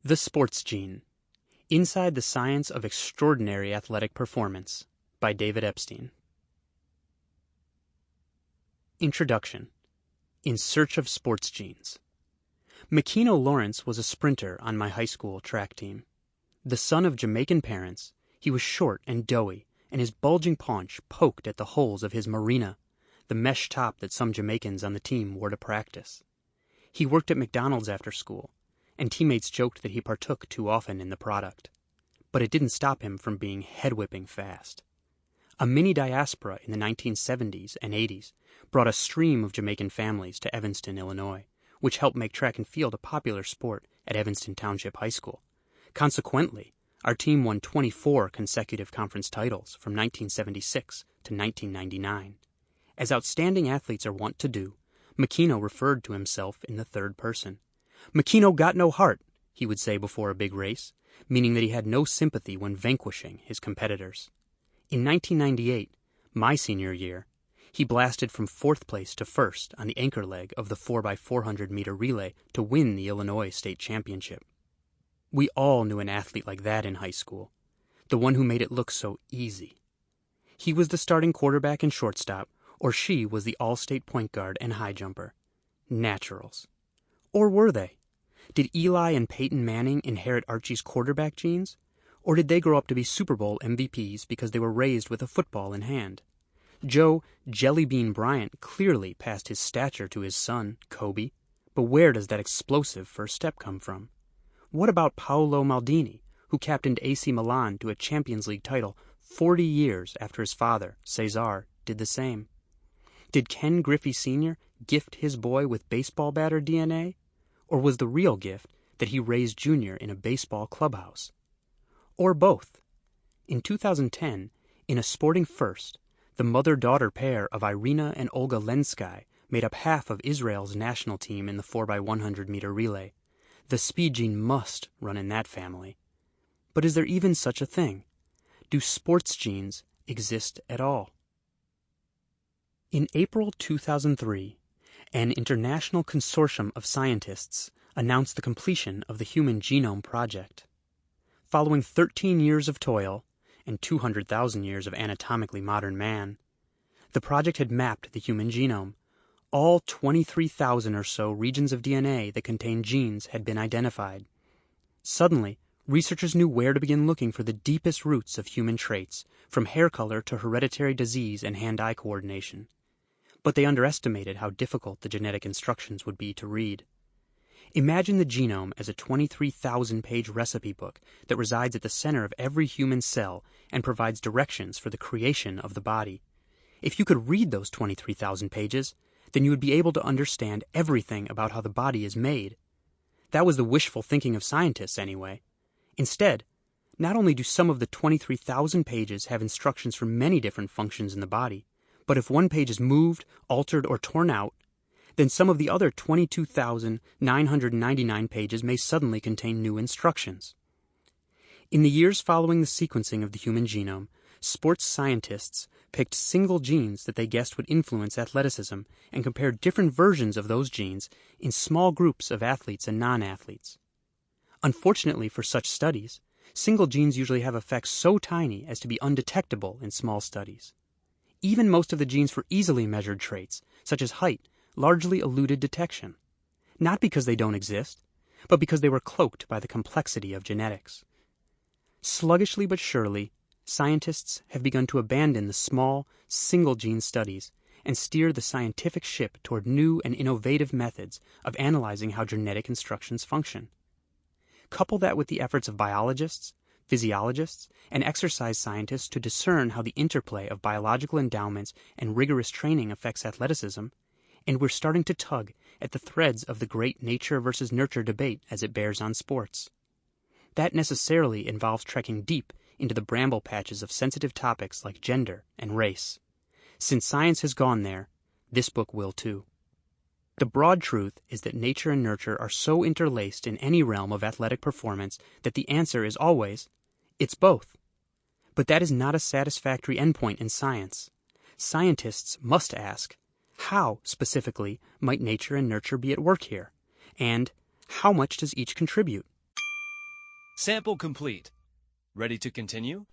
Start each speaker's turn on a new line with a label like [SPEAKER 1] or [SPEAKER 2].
[SPEAKER 1] The Sports Gene. Inside the Science of Extraordinary Athletic Performance by David Epstein. Introduction. In Search of Sports Genes. Makino Lawrence was a sprinter on my high school track team. The son of Jamaican parents, he was short and doughy, and his bulging paunch poked at the holes of his marina, the mesh top that some Jamaicans on the team wore to practice. He worked at McDonald's after school, and teammates joked that he partook too often in the product. But it didn't stop him from being head-whipping fast. A mini-diaspora in the 1970s and 80s brought a stream of Jamaican families to Evanston, Illinois, which helped make track and field a popular sport at Evanston Township High School. Consequently, our team won 24 consecutive conference titles from 1976 to 1999. As outstanding athletes are wont to do, Makino referred to himself in the third person. "Makino got no heart," he would say before a big race, meaning that he had no sympathy when vanquishing his competitors. In 1998, my senior year, he blasted from fourth place to first on the anchor leg of the 4x400-meter relay to win the Illinois State Championship. We all knew an athlete like that in high school, the one who made it look so easy. He was the starting quarterback and shortstop, or she was the all-state point guard and high jumper. Naturals. Or were they? Did Eli and Peyton Manning inherit Archie's quarterback genes? Or did they grow up to be Super Bowl MVPs because they were raised with a football in hand? Joe Jellybean Bryant clearly passed his stature to his son, Kobe. But where does that explosive first step come from? What about Paolo Maldini, who captained AC Milan to a Champions League title 40 years after his father, Cesar, did the same? Did Ken Griffey Sr. gift his boy with baseball batter DNA? Or was the real gift that he raised Junior in a baseball clubhouse? Or both? In 2010, in a sporting first, the mother-daughter pair of Irina and Olga Lenskaya made up half of Israel's national team in the 4x100-meter relay. The speed gene must run in that family. But is there even such a thing? Do sports genes exist at all? In April 2003, an international consortium of scientists announced the completion of the Human Genome Project. Following 13 years of toil and 200,000 years of anatomically modern man, the project had mapped the human genome. All 23,000 or so regions of DNA that contain genes had been identified. Suddenly, researchers knew where to begin looking for the deepest roots of human traits, from hair color to hereditary disease and hand-eye coordination. But they underestimated how difficult the genetic instructions would be to read. Imagine the genome as a 23,000-page recipe book that resides at the center of every human cell and provides directions for the creation of the body. If you could read those 23,000 pages, then you would be able to understand everything about how the body is made. That was the wishful thinking of scientists, anyway. Instead, not only do some of the 23,000 pages have instructions for many different functions in the body, but if one page is moved, altered, or torn out, then some of the other 22,999 pages may suddenly contain new instructions. In the years following the sequencing of the human genome, sports scientists picked single genes that they guessed would influence athleticism and compared different versions of those genes in small groups of athletes and non-athletes. Unfortunately for such studies, single genes usually have effects so tiny as to be undetectable in small studies. Even most of the genes for easily measured traits, such as height, largely eluded detection. Not because they don't exist, but because they were cloaked by the complexity of genetics. Sluggishly but surely, scientists have begun to abandon the small, single-gene studies and steer the scientific ship toward new and innovative methods of analyzing how genetic instructions function. Couple that with the efforts of biologists, physiologists, and exercise scientists to discern how the interplay of biological endowments and rigorous training affects athleticism, and we're starting to tug at the threads of the great nature versus nurture debate as it bears on sports. That necessarily involves trekking deep into the bramble patches of sensitive topics like gender and race. Since science has gone there, this book will too. The broad truth is that nature and nurture are so interlaced in any realm of athletic performance that the answer is always, it's both. But that is not a satisfactory endpoint in science. Scientists must ask, how, specifically, might nature and nurture be at work here? And how much does each contribute?
[SPEAKER 2] Sample complete. Ready to continue?